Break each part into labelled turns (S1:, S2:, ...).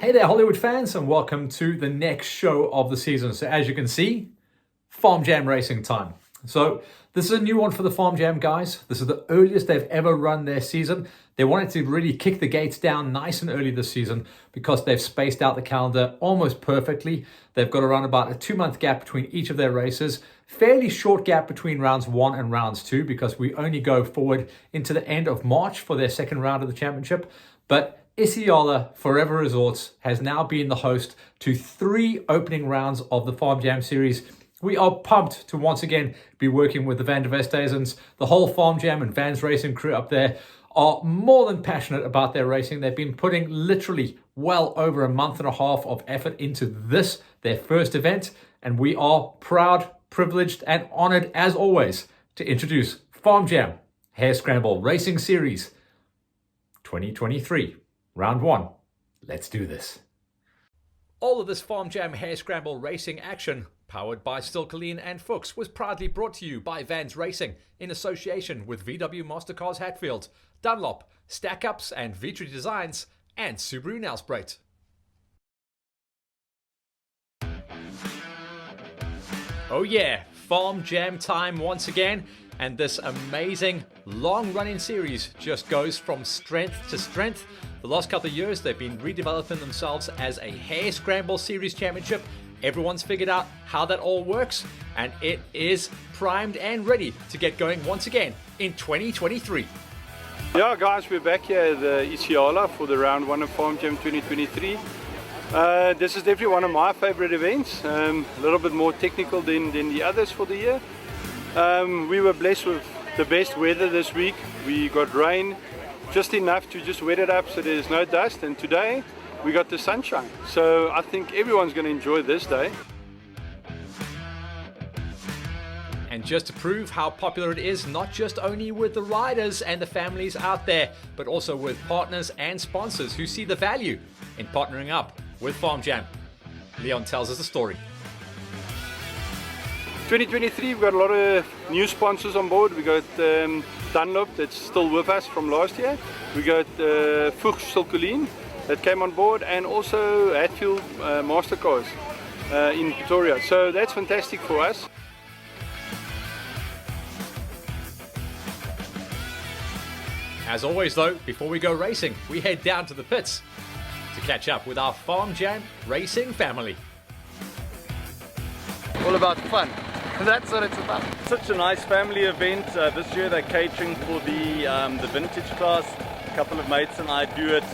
S1: Hey there, Hollywood fans, and welcome to the next show of the season. So as you can see, FarmJam racing time. So this is a new one for the FarmJam guys. This is the earliest they've ever run their season. They wanted to really kick the gates down nice and early this season because they've spaced out the calendar almost perfectly. They've got around about a 2-month gap between each of their races. Fairly short gap between rounds 1 and rounds 2 because we only go forward into the end of March for their second round of the championship. But Isiyala Forever Resorts has now been the host to 3 opening rounds of the FarmJam series. We are pumped to once again be working with the Van der Westhuizens. The whole FarmJam and Vans racing crew up there are more than passionate about their racing. They've been putting literally well over a month and a half of effort into this, their first event. And we are proud, privileged, and honored as always to introduce FarmJam Hare Scramble Racing Series 2023. Round 1. Let's do this. All of this FarmJam Hare Scramble racing action, powered by Stilkeleen and Fuchs, was proudly brought to you by Vans Racing in association with VW Mastercars Hatfield, Dunlop, Stack Ups and Vitry Designs, and Subaru Nelspruit. Oh yeah, FarmJam time once again. And this amazing long-running series just goes from strength to strength. The last couple of years, they've been redeveloping themselves as a Hare Scramble Series Championship. Everyone's figured out how that all works, and it is primed and ready to get going once again in 2023.
S2: Yeah, guys, we're back here at the Isiyala for the round 1 of FarmJam 2023. This is definitely one of my favorite events. A little bit more technical than the others for the year. We were blessed with the best weather this week. We got rain, just enough to just wet it up so there's no dust, and today we got the sunshine. So I think everyone's going to enjoy this day.
S1: And just to prove how popular it is, not just only with the riders and the families out there, but also with partners and sponsors who see the value in partnering up with FarmJam. Leon tells us the story.
S2: 2023, we've got a lot of new sponsors on board. We got Dunlop, that's still with us from last year. We got Fuchs Stilkeleen that came on board, and also Hatfield Mastercars in Pretoria. So that's fantastic for us.
S1: As always though, before we go racing, we head down to the pits to catch up with our FarmJam racing family.
S3: All about fun. That's what it's about. Such a nice family event. This year they're catering for the vintage class. A couple of mates and I do it.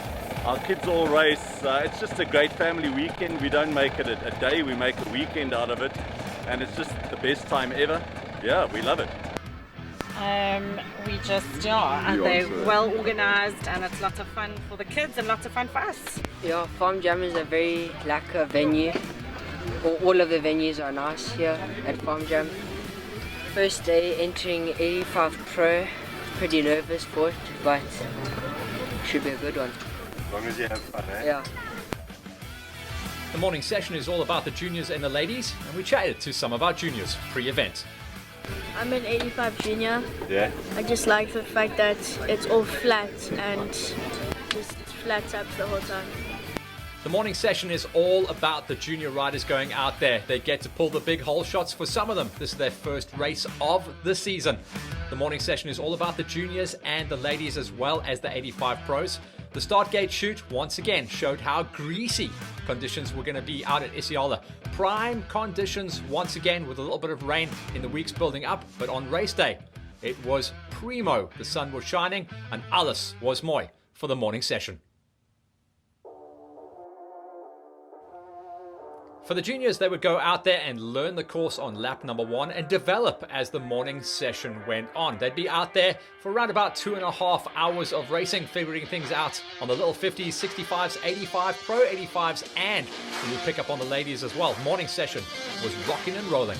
S3: Our kids all race. It's just a great family weekend. We don't make it a day, we make a weekend out of it. And it's just the best time ever. Yeah, we love it.
S4: We just are, and they're well organized, and it's lots of fun for the kids and lots of fun for us.
S5: Yeah, FarmJam is a very lacquer venue. All of the venues are nice here at FarmJam. First day entering 85 Pro, pretty nervous for it, but should be a good one.
S2: As long as you have fun, eh?
S5: Yeah.
S1: The morning session is all about the juniors and the ladies, and we chatted to some of our juniors pre-event.
S6: I'm an 85 junior.
S2: Yeah.
S6: I just like the fact that it's all flat and just flat taps the whole time.
S1: The morning session is all about the junior riders going out there. They get to pull the big hole shots for some of them. This is their first race of the season. The morning session is all about the juniors and the ladies as well as the 85 pros. The start gate shoot once again showed how greasy conditions were going to be out at Isiyala. Prime conditions once again with a little bit of rain in the weeks building up, but on race day it was primo. The sun was shining and alles was mooi for the morning session. For the juniors, they would go out there and learn the course on lap number 1 and develop as the morning session went on. They'd be out there for around about 2.5 hours of racing, figuring things out on the little 50s, 65s, 85, Pro 85s, and we would pick up on the ladies as well. Morning session was rocking and rolling.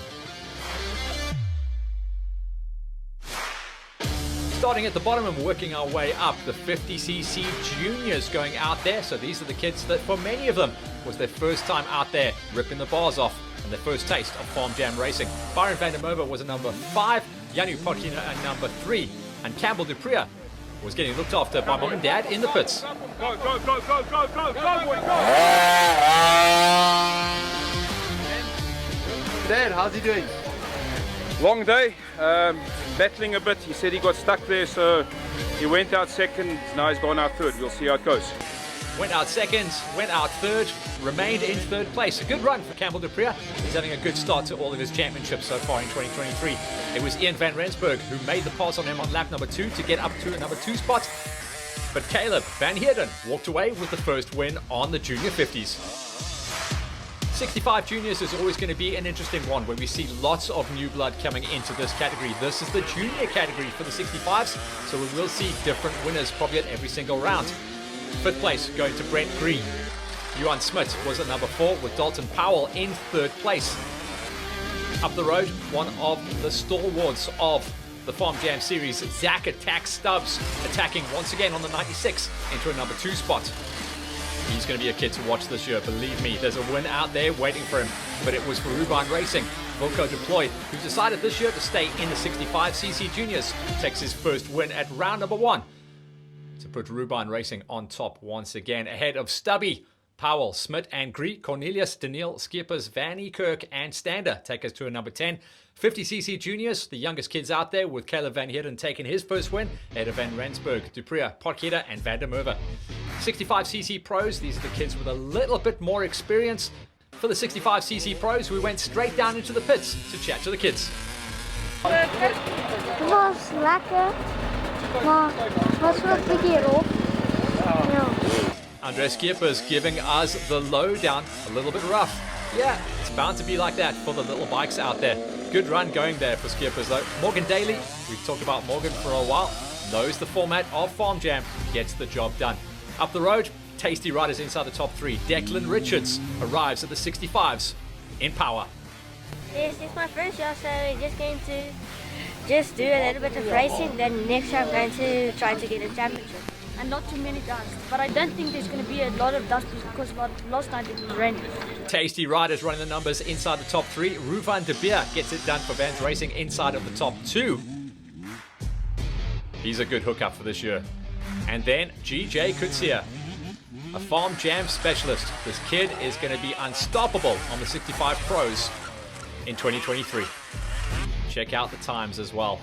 S1: Starting at the bottom and working our way up, the 50cc juniors going out there. So these are the kids that for many of them was their first time out there ripping the bars off and their first taste of FarmJam racing. Byron van der Merwe was a number 5, Janu Potkina a number 3, and Campbell Dupriya was getting looked after by mom and dad in the pits.
S7: Go, go, go, go, go, go, go, boy, go!
S8: Dad, how's he doing?
S7: Long day, battling a bit. He said he got stuck there, so he went out second. Now he's gone out third. We'll see how it goes.
S1: Went out second, went out third, remained in third place. A good run for Campbell Dupree. He's having a good start to all of his championships so far in 2023. It was Ian van Rensburg who made the pass on him on lap number 2 to get up to a number 2 spot. But Caleb Van Heerden walked away with the first win on the Junior 50s. 65 Juniors is always going to be an interesting one where we see lots of new blood coming into this category. This is the junior category for the 65s, so we will see different winners probably at every single round. Fifth place going to Brent Green. Johan Smit was at number 4 with Dalton Powell in third place. Up the road, one of the stalwarts of the FarmJam series, Zach Attack Stubbs, attacking once again on the 96 into a number 2 spot. He's going to be a kid to watch this year, believe me. There's a win out there waiting for him, but it was for Ruban Racing. Wilco Deployed, who decided this year to stay in the 65cc Juniors, takes his first win at round number 1 to put Ruban Racing on top once again, ahead of Stubby, Powell, Smit and Gree. Cornelius, Daniel, Skippers, Vanny, Kirk and Stander take us to a number 10. 50cc Juniors, the youngest kids out there, with Caleb Van Heerden taking his first win ahead of Van Rensburg, Dupree, Potkeda and Van der Merwe. 65cc Pros, these are the kids with a little bit more experience. For the 65cc Pros, we went straight down into the pits to chat to the kids.
S9: Het was lekker, maar het was wel een beetje rough. Ja.
S1: Andres Skippers giving us the lowdown, a little bit rough. Yeah, it's bound to be like that for the little bikes out there. Good run going there for Skippers though. Morgan Daly, we've talked about Morgan for a while, knows the format of FarmJam, gets the job done. Up the road, tasty riders inside the top 3. Declan Richards arrives at the 65s in power.
S9: This is my first year, so just going to just do a little bit of racing. Then next year I'm going to try to get a championship.
S6: And not too many dust. But I don't think there's going to be a lot of dust because last night it was raining.
S1: Tasty riders running the numbers inside the top 3. Ruvan de Beer gets it done for Vans Racing inside of the top 2. He's a good hookup for this year. And then GJ Kutsia, a FarmJam specialist. This kid is going to be unstoppable on the 65 Pros in 2023. Check out the times as well.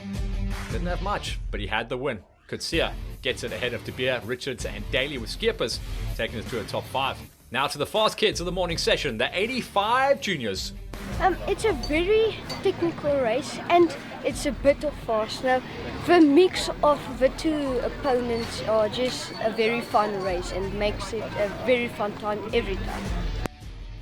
S1: Didn't have much, but he had the win. Kutsia gets it ahead of De Beer, Richards and Daly with Skippers, taking us to a top 5. Now to the fast kids of the morning session, the 85 Juniors.
S6: It's a very technical race and it's a bit of fast. Now, the mix of the two opponents are just a very fun race and makes it a very fun time every time.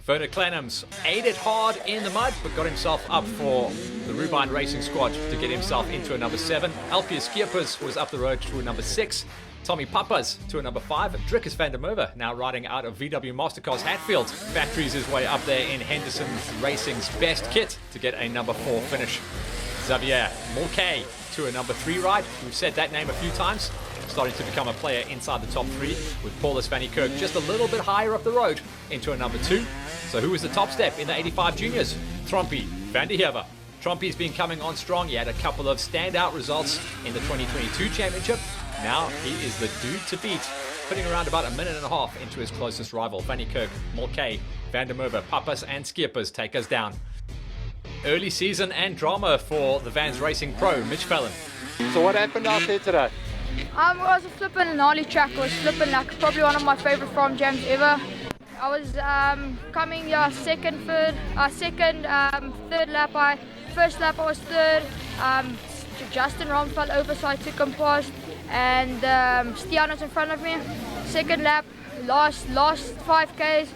S1: Werner Clenhams ate it hard in the mud, but got himself up for the Ruban Racing squad to get himself into a number 7. Alpius Skippers was up the road to a number 6. Tommy Papas to a number 5. Drickus van der Merwe now riding out of VW Mastercars Hatfield. Batteries his way up there in Henderson Racing's best kit to get a number 4 finish. Xavier Mulcahy to a number 3 ride. We've said that name a few times. Starting to become a player inside the top 3 with Paulus Van Kirk just a little bit higher up the road into a number 2. So who was the top step in the 85 Juniors? Trompy Van der Heerden. Trompy's been coming on strong. He had a couple of standout results in the 2022 championship. Now he is the dude to beat, putting around about a minute and a half into his closest rival. Van Kirk, Mulcahy, Van der Merwe, Papas and Skippers take us down. Early season and drama for the Vans Racing Pro, Mitch Fallon.
S8: So what happened out there today?
S6: It was a flippin' gnarly track. It was flippin' like probably one of my favorite FarmJams ever. I was coming second, third lap. First lap I was third. Justin Rom fell over, so I took him past, and Stiano's in front of me. Second lap, last 5Ks,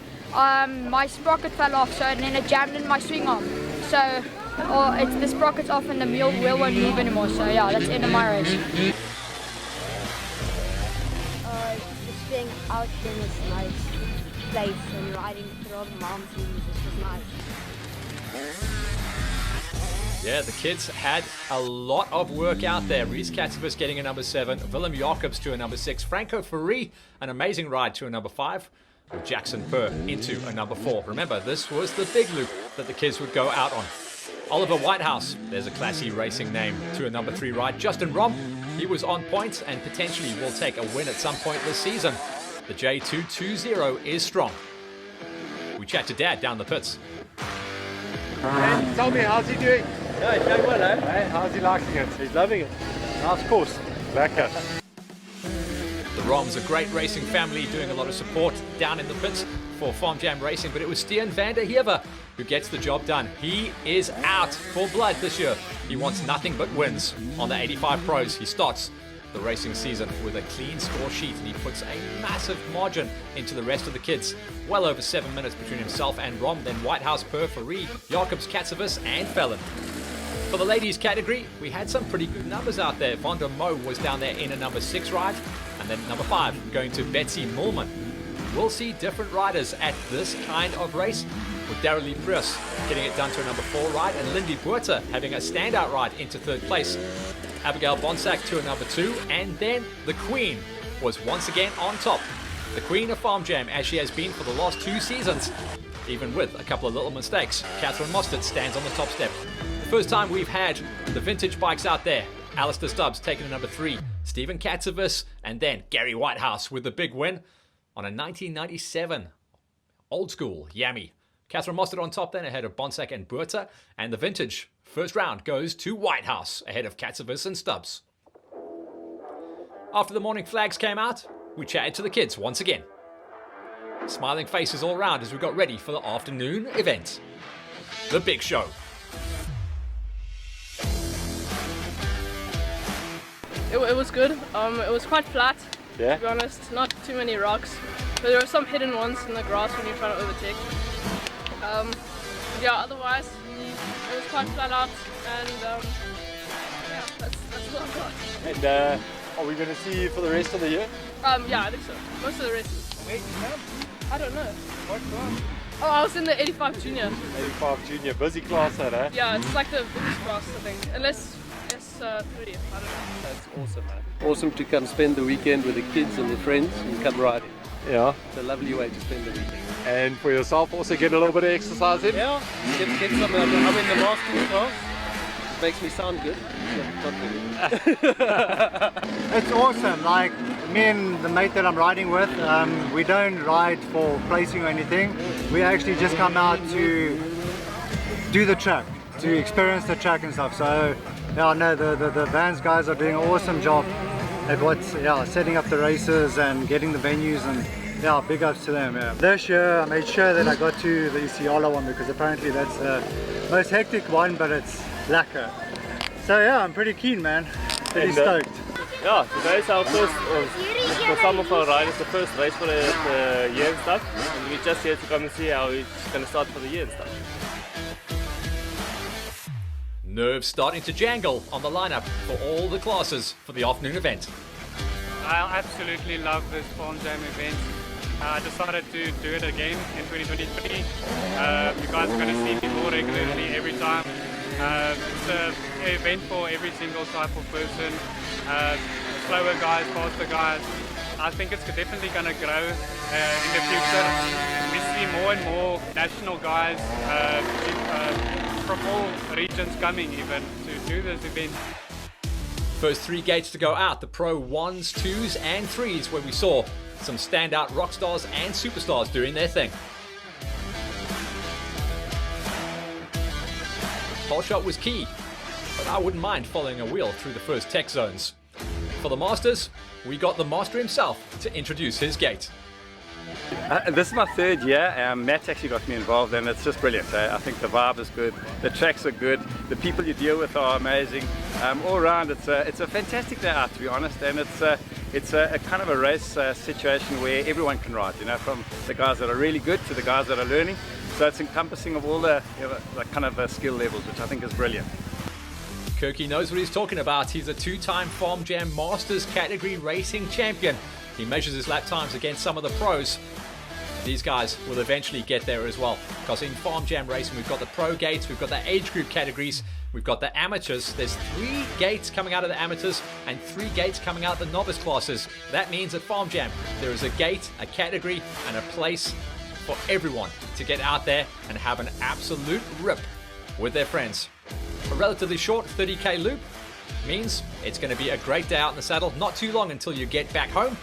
S6: my sprocket fell off, so and then it jammed in my swing arm. So the sprocket's off and the wheel won't move anymore. So yeah, that's the end of my race.
S9: Just being out in this nice place and riding through all the mountains, it was nice.
S1: Yeah, the kids had a lot of work out there. Reese Katsivus getting a number 7, Willem Jacobs to a number 6, Franco Ferri, an amazing ride to a number 5, with Jackson Purr into a number 4. Remember, this was the big loop that the kids would go out on. Oliver Whitehouse, there's a classy racing name, to a number 3 ride. Justin Rom He was on point and potentially will take a win at some point this season. The J220 is strong. We chat to Dad down the pits.
S8: And tell me, how's he doing?
S3: Yeah, he's going well, eh?
S8: Hey, how's he liking it? He's loving it. Nice course. Lekker.
S1: The Rom's a great racing family doing a lot of support down in the pits for FarmJam Racing, but it was Stian van der Heever who gets the job done. He is out for blood this year. He wants nothing but wins. On the 85 Pros, he starts the racing season with a clean score sheet, and he puts a massive margin into the rest of the kids. Well over 7 minutes between himself and Rom, then Whitehouse, Perfari, Jacobs, Katsavis and Fallon. For the ladies category, we had some pretty good numbers out there. Von der Moe was down there in a number 6 ride, and then number 5 going to Betsy Mulman. We'll see different riders at this kind of race, with Darylee Prius getting it done to a number 4 ride, and Lindy Buerta having a standout ride into 3rd place. Abigail Bonsack to a number 2, and then the Queen was once again on top. The Queen of FarmJam, as she has been for the last 2 seasons, even with a couple of little mistakes. Catherine Mostert stands on the top step. The first time we've had the vintage bikes out there. Alistair Stubbs taking a number 3, Stephen Katsavis, and then Gary Whitehouse with the big win on a 1997 old school Yami. Catherine Mostert on top then ahead of Bonsack and Buerta, and the vintage first round goes to Whitehouse ahead of Katsavis and Stubbs. After the morning flags came out, we chatted to the kids once again. Smiling faces all around as we got ready for the afternoon event. The big show.
S10: It was good. It was quite flat,
S8: Yeah?
S10: to be honest. Not too many rocks, but there were some hidden ones in the grass when you're trying to overtake. Yeah, otherwise it was quite flat out, and yeah, that's all I've got.
S8: And are we going to see you for the rest of the year?
S10: Yeah, I think so. Most of the races. I don't know. What class? Oh, I was in the 85 junior.
S8: 85 junior, busy class that, eh?
S10: Yeah, it's like the biggest class, I think. Unless it's 30th, I don't know.
S11: That's awesome, man. Awesome to come spend the weekend with the kids and the friends and come riding.
S8: Yeah.
S11: It's a lovely way to spend the weekend.
S8: And for yourself, also get a little bit of exercise in?
S11: Yeah, get some. I'm in the masters class. It makes me sound good. Not really.
S12: It's awesome. Like me and the mate that I'm riding with, we don't ride for placing or anything. We actually just come out to do the track, to experience the track and stuff. So yeah, no, the Vans guys are doing an awesome job at setting up the races and getting the venues, and yeah, big ups to them. Yeah. This year I made sure that I got to the Isiyala one because apparently that's the most hectic one, but it's lekker. So yeah, I'm pretty keen, man. Pretty stoked.
S13: Yeah, today is our first, for some of our riders, the first race for the year and stuff. And we're just here to come and see how it's going to start for the year and stuff.
S1: Nerves starting to jangle on the lineup for all the classes for the afternoon event.
S14: I absolutely love this FarmJam event. I decided to do it again in 2023. You guys are going to see me more regularly every time. It's an event for every single type of person. Slower guys, faster guys. I think it's definitely going to grow in the future. We see more and more national guys from all regions coming even to do this event.
S1: First 3 gates to go out, the Pro 1s, 2s and 3s, where we saw some standout rock stars and superstars doing their thing. Pole shot was key, but I wouldn't mind following a wheel through the first tech zones. For the Masters, we got the Master himself to introduce his gate.
S15: This is my 3rd year. Matt's actually got me involved, and it's just brilliant. I think the vibe is good, the tracks are good, the people you deal with are amazing. All around, it's a fantastic day out, to be honest, and it's a kind of a race situation where everyone can ride. You know, from the guys that are really good to the guys that are learning. So it's encompassing of all the kind of skill levels, which I think is brilliant.
S1: Kirky knows what he's talking about. He's a 2-time FarmJam Masters category racing champion. He measures his lap times against some of the pros. These guys will eventually get there as well, because in FarmJam racing we've got the pro gates, we've got the age group categories, we've got the amateurs. There's 3 gates coming out of the amateurs and 3 gates coming out of the novice classes. That means at FarmJam there is a gate, a category and a place for everyone to get out there and have an absolute rip with their friends. A relatively short 30k loop, Means it's going to be a great day out in the saddle, not too long until you get back home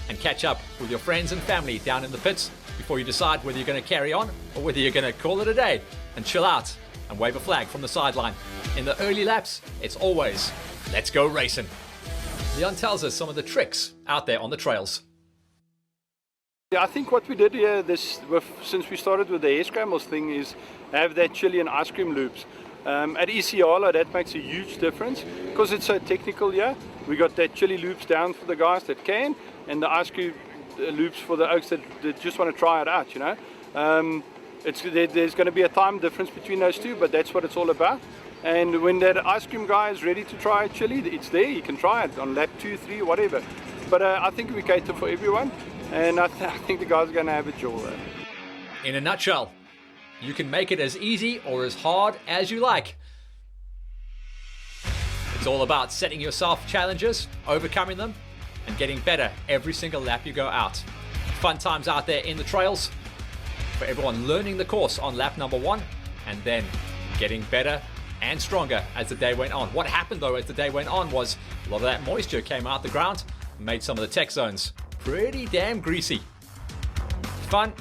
S1: and catch up with your friends and family down in the pits before you decide whether you're going to carry on or whether you're going to call it a day and chill out and wave a flag from the sideline. In the early laps, it's always, let's go racing. Leon tells us some of the tricks out there on the trails.
S2: Yeah, I think what we did here since we started with the air scrambles thing is have that chili and ice cream loops. At Isiyala, that makes a huge difference because it's so technical here. We got that chili loops down for the guys that can, and the ice cream loops for the oaks that just want to try it out, you know. There's going to be a time difference between those two, but that's what it's all about. And when that ice cream guy is ready to try chili, it's there, you can try it on lap 2, 3, whatever. But I think we cater for everyone, and I think the guys are going to have a jaw there.
S1: In a nutshell, you can make it as easy or as hard as you like. It's all about setting yourself challenges, overcoming them, and getting better every single lap you go out. Fun times out there in the trails for everyone learning the course on lap number 1 and then getting better and stronger as the day went on. What happened though as the day went on was a lot of that moisture came out the ground and made some of the tech zones pretty damn greasy. Fun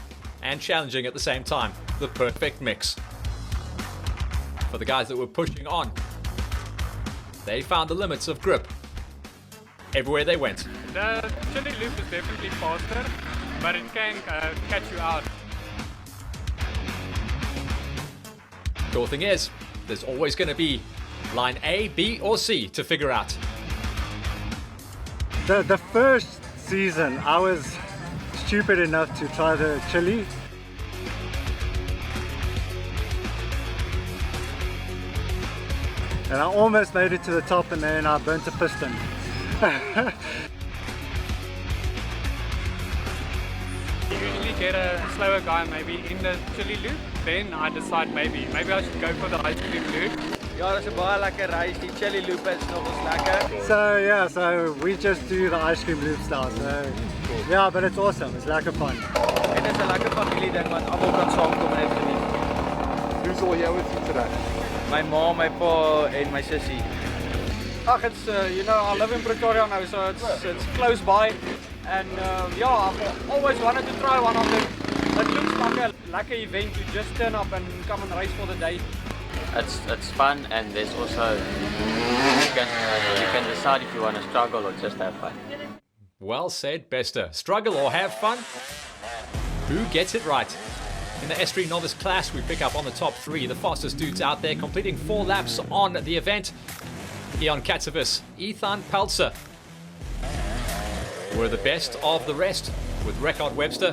S1: and challenging at the same time. The perfect mix. For the guys that were pushing on, they found the limits of grip everywhere they went.
S14: The chili loop is definitely faster, but it can catch you out.
S1: Cool thing is, there's always going to be line A, B, or C to figure out.
S12: The first season, I was stupid enough to try the chili. And I almost made it to the top, and then I burnt a piston.
S14: You usually get a slower guy maybe in the chili loop, then I decide maybe I should go for the ice cream loop.
S11: Ja, dat is 'n baie lekker reis. Die chili loop is nog eens lekker.
S12: So we just do the ice cream loops now. So yeah, but it's awesome. It's lekker fun.
S11: En dit is 'n lekker familie ding wat almal kan saamkom en geniet.
S16: Who's all here with you today?
S11: My mom, my pa, and my sissy.
S8: It's you know, I live in Pretoria now, so it's close by, and yeah, I've always wanted to try one of them. It looks like a lekker event to just turn up and come and race for the day.
S17: It's fun, and there's also you can decide if you want to struggle or just have fun.
S1: Well said, Bester. Struggle or have fun? Who gets it right? In the S3 novice class, we pick up on the top 3, the fastest dudes out there, completing 4 laps on the event. Ion Katsavis, Ethan Peltzer were the best of the rest, with Record Webster,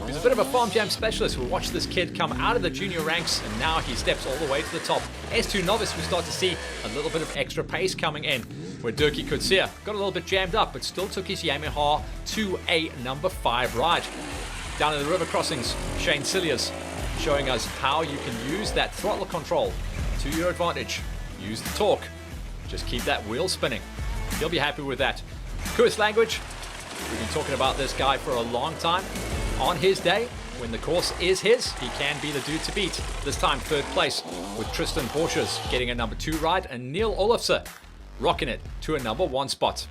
S1: who's a bit of a FarmJam specialist. We watched this kid come out of the junior ranks, and now he steps all the way to the top. S2 novice, we start to see a little bit of extra pace coming in, where Dirkie Kutsia got a little bit jammed up, but still took his Yamaha to a number 5 ride. Down in the river crossings, Shane Cilliers showing us how you can use that throttle control to your advantage. Use the torque. Just keep that wheel spinning. You'll be happy with that. Koos Language, we've been talking about this guy for a long time. On his day, when the course is his, he can be the dude to beat. This time 3rd place, with Tristan Borchers getting a number 2 ride, and Neil Olofse rocking it to a number 1 spot.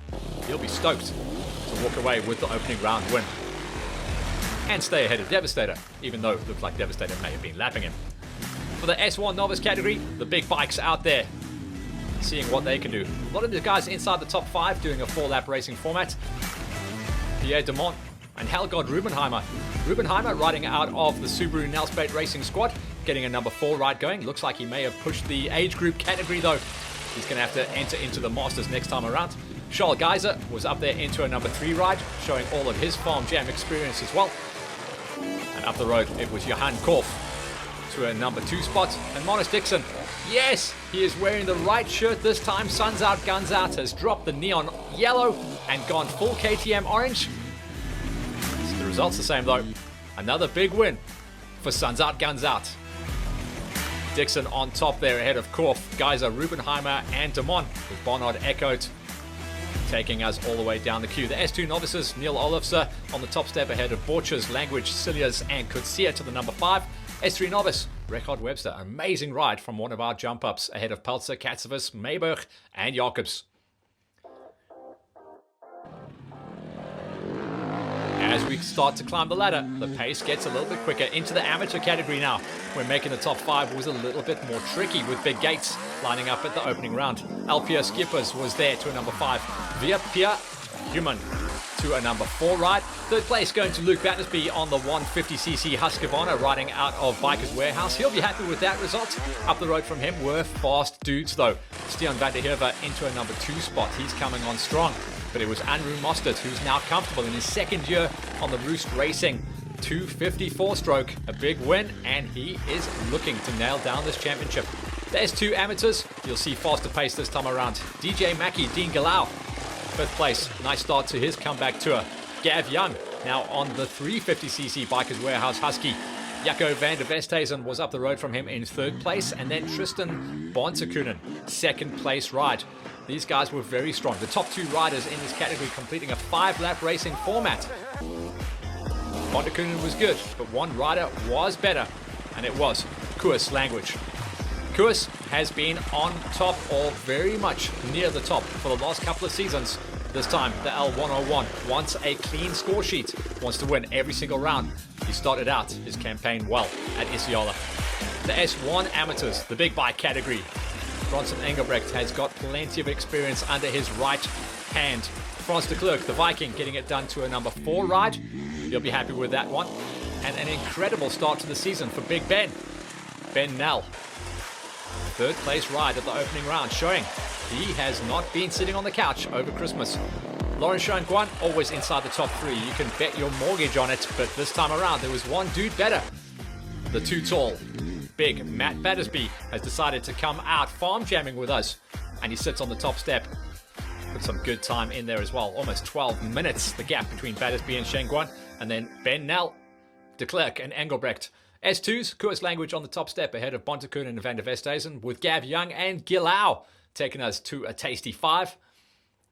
S1: He'll be stoked to walk away with the opening round win and stay ahead of Devastator, even though it looked like Devastator may have been lapping him. For the S1 novice category, the big bikes out there, seeing what they can do. A lot of the guys inside the top 5 doing a 4-lap racing format. Pierre Demont and Helgard Rubenheimer. Rubenheimer riding out of the Subaru Nelspate Racing Squad, getting a number 4 ride going. Looks like he may have pushed the age group category though. He's going to have to enter into the Masters next time around. Charles Geiser was up there into a number 3 ride, showing all of his FarmJam experience as well. And up the road, it was Johan Korf to a number 2 spot. And Monis Dixon, yes, he is wearing the right shirt this time. Suns Out, Guns Out has dropped the neon yellow and gone full KTM orange. So the result's the same though. Another big win for Suns Out, Guns Out. Dixon on top there ahead of Korf, Geiser, Rubenheimer and Demont, with Barnard Eckhout taking us all the way down the queue. The S2 novices, Neil Olofse on the top step ahead of Borchers, Language, Cilliers and Kutsia to the number 5. S3 novice, Record Webster, amazing ride from one of our jump ups ahead of Peltzer, Katsavis, Mayberg and Jacobs. As we start to climb the ladder, the pace gets a little bit quicker. Into the amateur category now, where making the top 5 was a little bit more tricky with big gates lining up at the opening round. Alpia Skippers was there to a number 5. Via Pia Human to a number 4 ride. Third place going to Luke Battersby on the 150cc Husqvarna riding out of Bikers Warehouse. He'll be happy with that result. Up the road from him were fast dudes though. Stian van der Heever into a number 2 spot. He's coming on strong. But it was Andrew Mostert who's now comfortable in his second year on the Roost Racing 254 stroke. A big win, and he is looking to nail down this championship. There's 2 amateurs. You'll see faster pace this time around. DJ Mackie, Dean Galau, 5th place. Nice start to his comeback tour. Gav Young now on the 350cc Bikers Warehouse Husky. Jacco van der Westhuizen was up the road from him in 3rd place, and then Tristan Bontekoonen, 2nd place ride. These guys were very strong. The top 2 riders in this category completing a 5-lap racing format. Bontekoonen was good, but one rider was better, and it was Koos Language. Koos has been on top, or very much near the top, for the last couple of seasons. This time, the L101 wants a clean score sheet, wants to win every single round. He started out his campaign well at Isiyala. The S1 amateurs, the big bike category. Bronson Engelbrecht has got plenty of experience under his right hand. Frans de Klerk, the Viking, getting it done to a number 4 ride. You'll be happy with that one. And an incredible start to the season for Big Ben. Ben Nell, 3rd place ride at the opening round, showing he has not been sitting on the couch over Christmas. Lauren Shangguan, always inside the top 3. You can bet your mortgage on it, but this time around there was one dude better. The too tall, big Matt Battersby has decided to come out farm jamming with us, and he sits on the top step. Put some good time in there as well. Almost 12 minutes, the gap between Battersby and Shangguan, and then Ben Nell, de Klerk and Engelbrecht. S2's Koos Language on the top step ahead of Bontekoonen and Van der Westhuizen, with Gav Young and Gilau taking us to a tasty 5.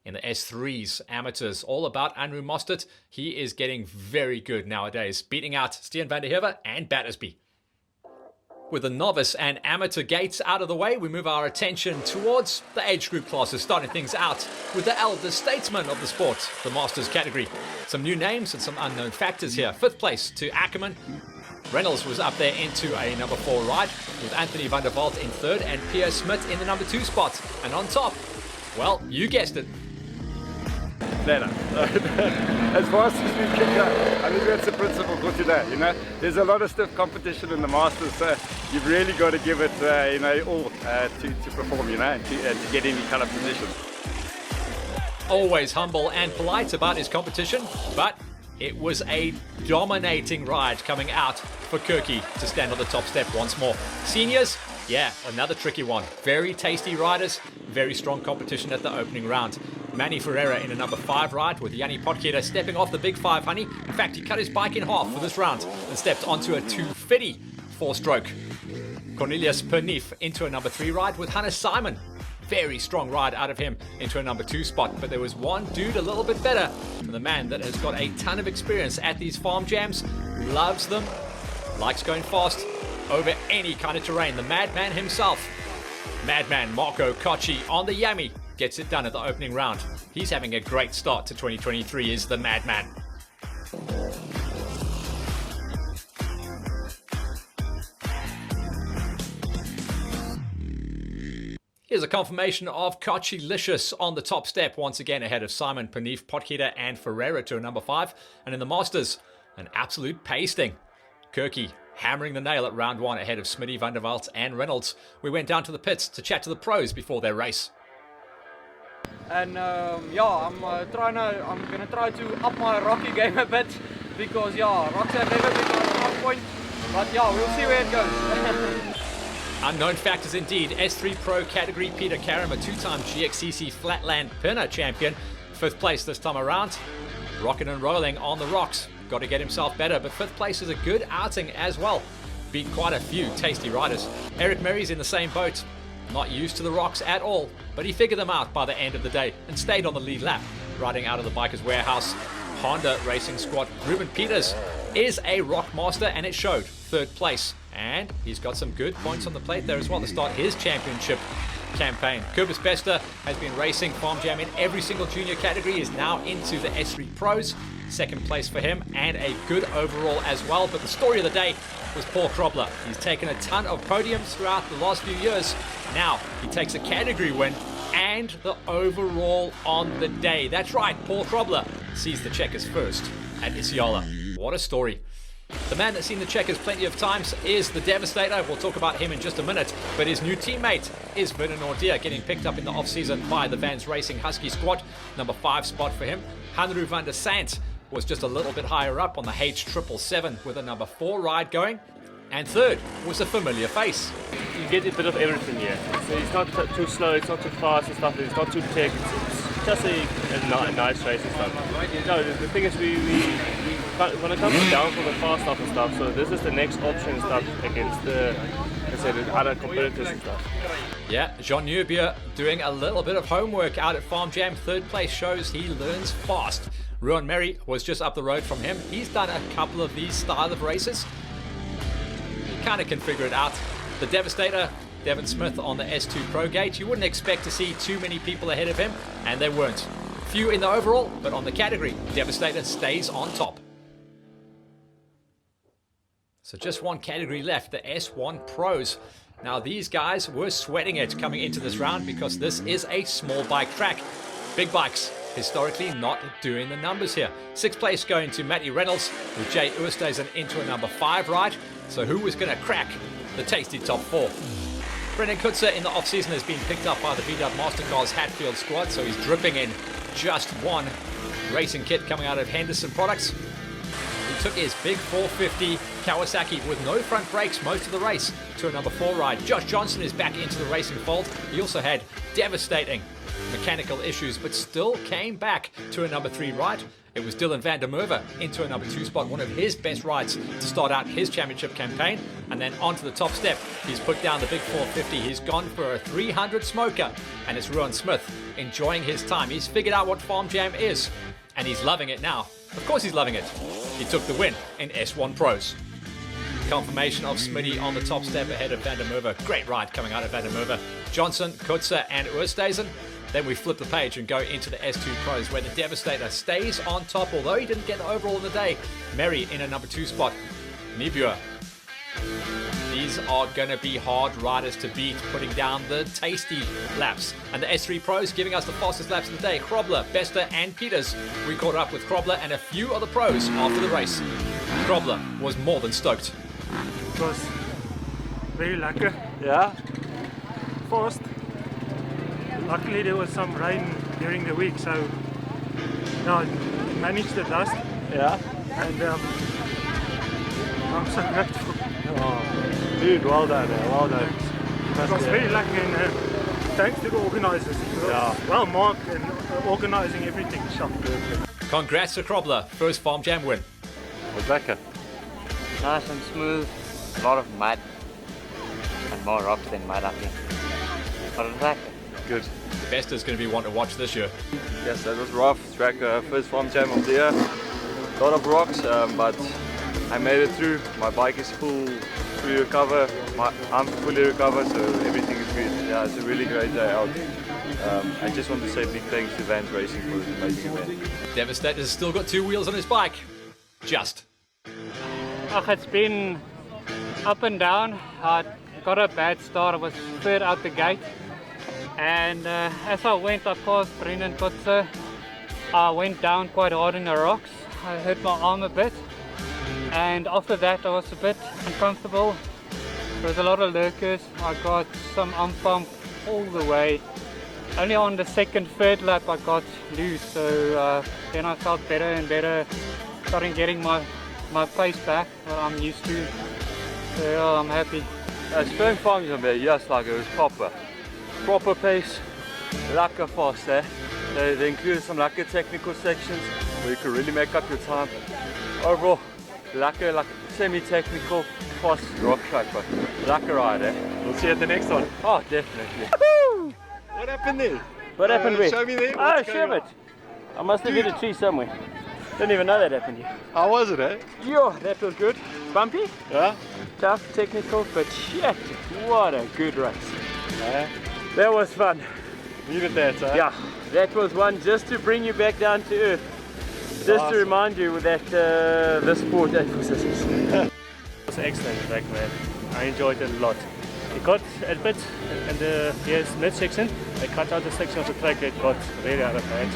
S1: In the S3's amateurs, all about Andrew Mostert. He is getting very good nowadays, beating out Stian van der Heever and Battersby. With the novice and amateur gates out of the way, we move our attention towards the age group classes, starting things out with the elder statesman of the sport, the Masters category. Some new names and some unknown factors here. 5th place to Ackerman. Reynolds was up there into a number 4 ride, with Anthony van der Walt in 3rd and Pierre Smith in the number 2 spot. And on top, well, you guessed it,
S15: Better. As fast as we can go. I think that's the principle for today, you know. There's a lot of stiff competition in the Masters, so you've really got to give it, all to perform, and to get any kind of position.
S1: always humble and polite about his competition, but it was a dominating ride coming out for Kirky to stand on the top step once more. Seniors, yeah, another tricky one. Very tasty riders, very strong competition at the opening round. Manny Ferreira in a number 5 ride with Yanni Potgieter stepping off the big 5 honey. In fact, he cut his bike in half for this round and stepped onto a 250 4-stroke. Cornelius Pernif into a number 3 ride with Hannes Simon. Very strong ride out of him into a number 2 spot, but there was one dude a little bit better, and the man that has got a ton of experience at these farm jams, loves them, likes going fast over any kind of terrain. The madman himself, Madman Marco Cocci on the Yami, gets it done at the opening round. He's having a great start to 2023, is the madman. Here's a confirmation of Kochi-licious on the top step, once again ahead of Simon, Pernif, Potgieter and Ferreira to a number 5. And in the Masters, an absolute pasting. Kirky hammering the nail at round 1 ahead of Smitty, Van der Walt and Reynolds. We went down to the pits to chat to the pros before their race.
S8: And yeah, I'm gonna try to up my rocky game a bit, because yeah, rocks have never been my strong point. But yeah, we'll see where it goes.
S1: Unknown factors indeed. S3 Pro category, Peter Karam, a 2-time GXCC Flatland Pinner champion. 5th place this time around. Rocking and rolling on the rocks. Got to get himself better, but 5th place is a good outing as well. Beat quite a few tasty riders. Eric Merry's in the same boat. Not used to the rocks at all, but he figured them out by the end of the day and stayed on the lead lap, riding out of the Bikers Warehouse Honda Racing Squad. Ruben Peters is a rock master, and it showed. 3rd place. And he's got some good points on the plate there as well to start his championship campaign. Kubis Bester has been racing Farm Jam in every single junior category, is now into the S3 Pros. second place for him, and a good overall as well. But the story of the day was Paul Krobler. He's taken a ton of podiums throughout the last few years. Now he takes a category win and the overall on the day. That's right, Paul Krobler sees the checkers first at Isiyala. What a story. The man that's seen the checkers plenty of times is the Devastator. We'll talk about him in just a minute. But his new teammate is Vernon Nordier, getting picked up in the off-season by the Vans Racing Husky squad. Number 5 spot for him. Hanru van der Sant was just a little bit higher up on the H777 with a number 4 ride going. And third was a familiar face.
S13: You get a bit of everything here. So it's not too slow, it's not too fast and stuff, it's not too tech, it's just a nice race and stuff. No, the thing is when it comes down for the fast stuff and stuff, so this is the next option and stuff against the other competitors and stuff.
S1: Yeah, Jean Neubier doing a little bit of homework out at FarmJam. Third place shows he learns fast. Ruan Merry was just up the road from him. He's done a couple of these style of races. He kind of can figure it out. The Devastator, Devon Smith on the S2 Pro Gate. You wouldn't expect to see too many people ahead of him, and there weren't. Few in the overall, but on the category, Devastator stays on top. So just one category left, the S1 Pros. Now these guys were sweating it coming into this round because this is a small bike track. Big bikes historically not doing the numbers here. 6th place going to Matty Reynolds with Jay Oosthuizen into a number 5 ride. So who was going to crack the tasty top 4? Brendan Kutzer in the off-season has been picked up by the VW Mastercars Hatfield squad, so he's dripping in just one racing kit coming out of Henderson Products. He took his big 450 Kawasaki with no front brakes most of the race to a number 4 ride. Josh Johnson is back into the racing fold. He also had devastating mechanical issues, but still came back to a number 3 ride. It was Dylan van der Merwe into a number 2 spot, one of his best rides to start out his championship campaign. And then onto the top step, he's put down the big 450. He's gone for a 300 smoker, and it's Ruan Smith enjoying his time. He's figured out what FarmJam is, and he's loving it now. Of course he's loving it. He took the win in S1 Pros. Confirmation of Smitty on the top step ahead of van der Merwe. Great ride coming out of van der Merwe. Johnson, Kutzer and Oosthuizen. Then we flip the page and go into the S2 Pros where the Devastator stays on top, although he didn't get the overall in the day. Merry in a number 2 spot. Neubier. These are going to be hard riders to beat, putting down the tasty laps. And the S3 Pros giving us the fastest laps of the day. Krobler, Bester and Peters. We caught up with Krobler and a few other pros after the race. Krobler was more than stoked.
S18: It was very lekker.
S13: Yeah.
S18: Fast. Luckily there was some rain during the week, so I managed the dust.
S13: Yeah.
S18: And I'm so grateful.
S13: Oh, dude, well done, well done.
S18: It was very lucky, and thanks to the organisers. Well marked and organising everything.
S1: Congrats to Krobler, first FarmJam win.
S13: Was lekker.
S17: Nice and smooth, a lot of mud, and more rocks than mud I think. But it was lekker.
S13: Good.
S1: The best is going to be one to watch this year.
S3: Yes, that was rough track, first FarmJam of the year. A lot of rocks, but I made it through. My bike is fully recovered. I'm fully recovered, so everything is good. Yeah, it's a really great day out. I just want to say big thanks to Vans Racing for this amazing event.
S1: Devastator's still got 2 wheels on his bike. Just.
S14: It's been up and down. I got a bad start. I was third out the gate. And as I went, I passed Brendan Kutzer. I went down quite hard in the rocks. I hurt my arm a bit. And after that, I was a bit uncomfortable. There was a lot of lurkers. I got some ump all the way. Only on the second, third lap, I got loose. So then I felt better and better. Starting getting my pace back, what I'm used to. So yeah, I'm happy.
S3: Spring FarmJam there, yes, like it was proper pace, lekker fast there. They included some lekker technical sections where you could really make up your time. Overall, lekker, like semi-technical, fast rock track, but lekker ride, eh?
S13: We'll see you at the next one.
S3: Oh, definitely.
S13: What happened there?
S3: What happened there?
S13: Show me there.
S3: Oh, shove it. I must have hit a tree somewhere. Didn't even know that happened here.
S13: How was it, eh?
S3: Yeah, that was good. Bumpy?
S13: Yeah.
S3: Tough, technical, but shit, what a good race.
S13: Yeah.
S3: That was fun.
S13: Needed that, huh?
S3: Yeah, that was one just to bring you back down to earth.
S13: Just to remind you that this sport ain't for sissies.
S18: It was an excellent track, man. I enjoyed it a lot. It got a bit in the mid-section. I cut out the section of the track. It got really out of hand.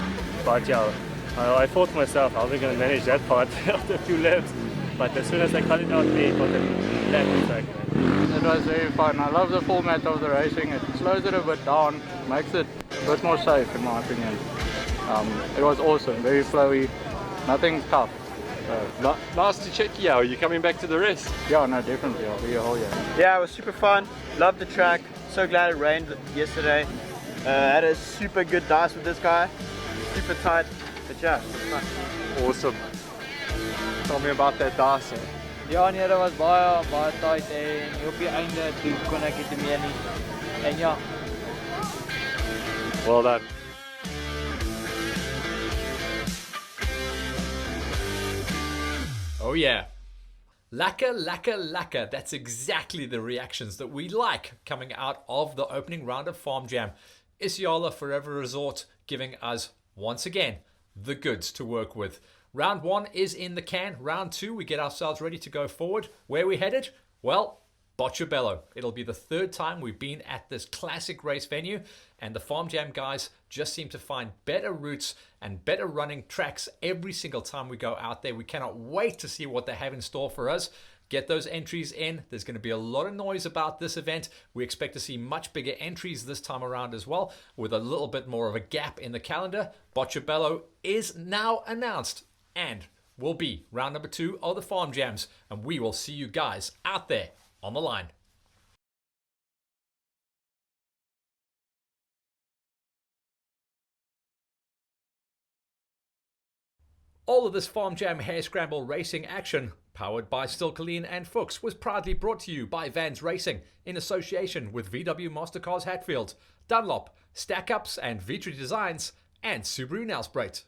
S18: But yeah, I thought to myself, how are we going to manage that part after a few laps? But as soon as I cut it out, they got a black track, man.
S8: It was very fun. I love the format of the racing. It slows it a bit down, makes it a bit more safe in my opinion. It was awesome, very flowy, nothing tough.
S19: Nice to check you out. Are you coming back to the race?
S8: Yeah, no, definitely. I'll be here all year.
S20: Yeah, it was super fun. Loved the track. So glad it rained yesterday. Had a super good dice with this guy. Super tight. But yeah, it was fun.
S19: Awesome. Tell me about that dice.
S21: Ja nee, dat was baie tight en op die einde toe kon ek dit meer nie. En ja.
S19: Well done.
S1: Oh yeah. Lacquer, lacquer, lacquer. That's exactly the reactions that we like coming out of the opening round of Farm Jam. Isiyala Forever Resort giving us, once again, the goods to work with. Round 1 is in the can. Round 2, we get ourselves ready to go forward. Where are we headed? Well, Boccabello. It'll be the 3rd time we've been at this classic race venue, and the Farm Jam guys just seem to find better routes and better running tracks every single time we go out there. We cannot wait to see what they have in store for us. Get those entries in. There's going to be a lot of noise about this event. We expect to see much bigger entries this time around as well, with a little bit more of a gap in the calendar. Boccabello is now announced and will be round number 2 of the Farm Jams, and we will see you guys out there on the line. All of this Farm Jam Hair Scramble racing action, powered by Stilkeleen and Fuchs, was proudly brought to you by Vans Racing in association with VW Mastercars Hatfield, Dunlop, Stack Ups and Vitry Designs, and Subaru Nelspruit.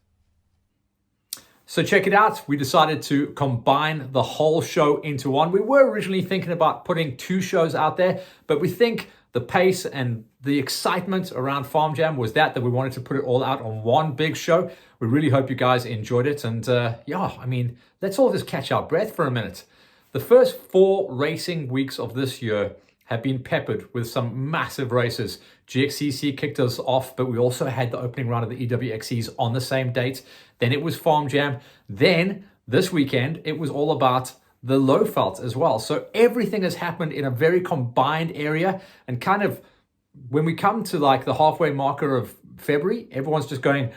S1: So check it out. We decided to combine the whole show into one. We were originally thinking about putting 2 shows out there, but we think the pace and the excitement around Farm Jam was that we wanted to put it all out on one big show. We really hope you guys enjoyed it. And yeah, I mean, let's all just catch our breath for a minute. The first 4 racing weeks of this year have been peppered with some massive races. GXCC kicked us off, but we also had the opening round of the EWXCs on the same date. Then it was Farm Jam. Then this weekend, it was all about the low felt as well. So everything has happened in a very combined area, and kind of when we come to like the halfway marker of February, everyone's just going,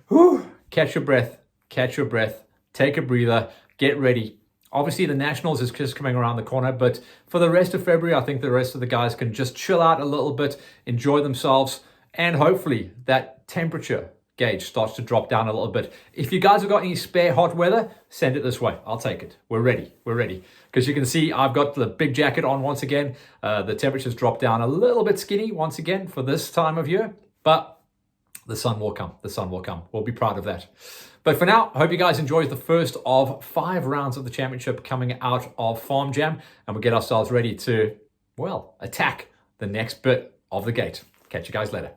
S1: whew, catch your breath, take a breather, get ready. Obviously, the Nationals is just coming around the corner, but for the rest of February, I think the rest of the guys can just chill out a little bit, enjoy themselves, and hopefully that temperature gauge starts to drop down a little bit. If you guys have got any spare hot weather, send it this way. I'll take it. We're ready. Because you can see I've got the big jacket on once again. The temperatures dropped down a little bit skinny once again for this time of year, but the sun will come. We'll be proud of that. But for now, I hope you guys enjoyed the first of 5 rounds of the championship coming out of Farm Jam, and we'll get ourselves ready to, well, attack the next bit of the gate. Catch you guys later.